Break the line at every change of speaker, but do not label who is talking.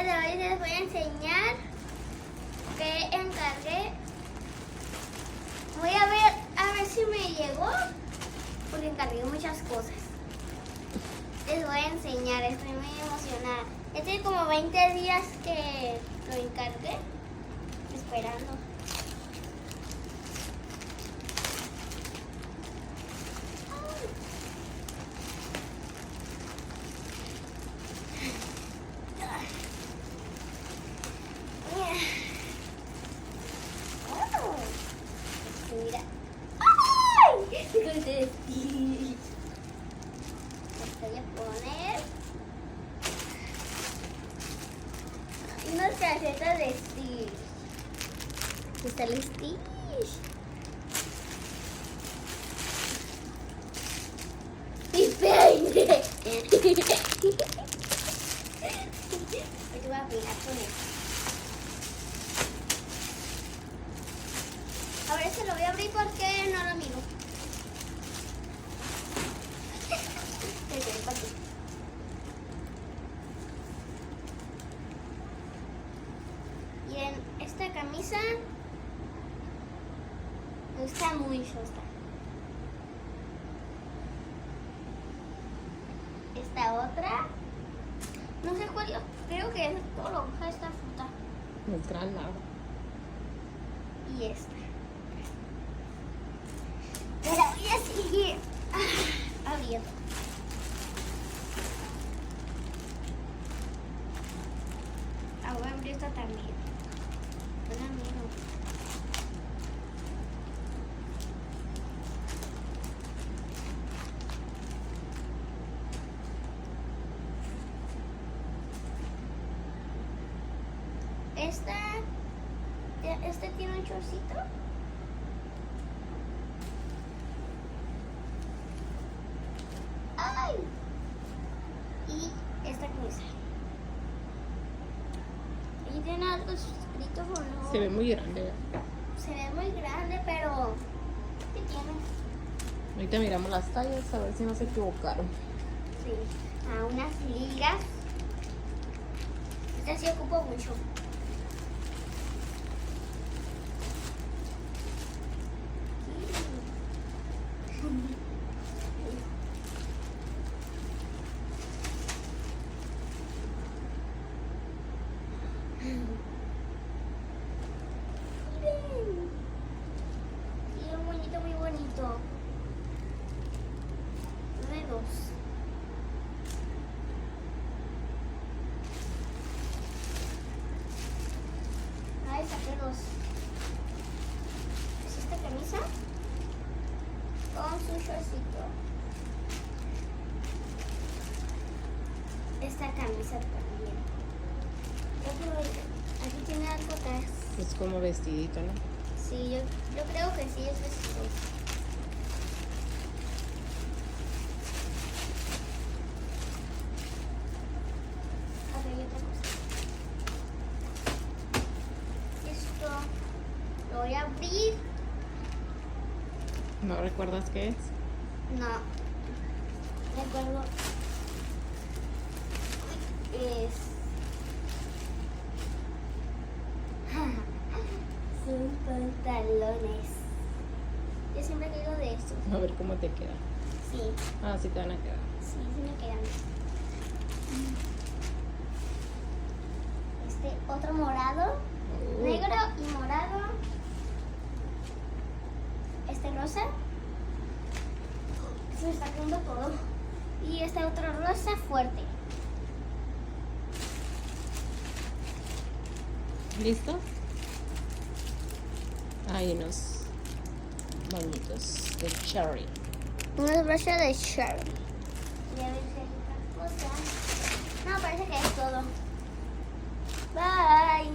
día de hoy les voy a enseñar qué encargué. Voy a ver si me llegó, porque encargué muchas cosas. Les voy a enseñar, estoy muy emocionada. Ya tiene como 20 días que lo encargué, esperando. Mira. ¡Ay! Voy a poner unas calcetas de Stitch. Aquí está el Stitch. ¡Mi peine! Yo voy a peinar con esto. A ver, se lo voy a abrir porque no lo miro. Miren, esta camisa me gusta mucho. Esta otra, no sé cuál, creo que es todo lo que esta fruta.
El gran lago.
Y esta. Pero voy a seguir abriendo. Voy a abrir esta también. Hola, amigo. Este tiene un chorcito. ¡Ay! Y esta camisa. ¿Y tiene algo escrito o no?
Se ve muy grande.
Se ve muy grande, pero ¿qué tiene?
Ahorita miramos las tallas a ver si no se equivocaron.
Sí, a unas ligas. Esta sí ocupo mucho. Muy bonito. Luego. Ahí saqué dos. Es esta camisa con su shortcito. Esta camisa también. Aquí tiene algo atrás.
Es como vestidito, ¿no?
Sí, yo creo que sí es vestido. A ver, otra cosa. Esto lo voy a abrir.
¿No recuerdas qué es?
No recuerdo. Es son pantalones. Yo siempre digo de estos.
A ver cómo te queda.
Sí,
Ah, sí te van a quedar.
sí me quedan. Este otro morado, negro y morado. Este rosa. Se me está cayendo todo. Y este otro rosa fuerte.
¿Listo? Hay unos bañitos de cherry.
Unos brushes de cherry. Y a ver si hay otra cosa. No, parece que es todo. Bye.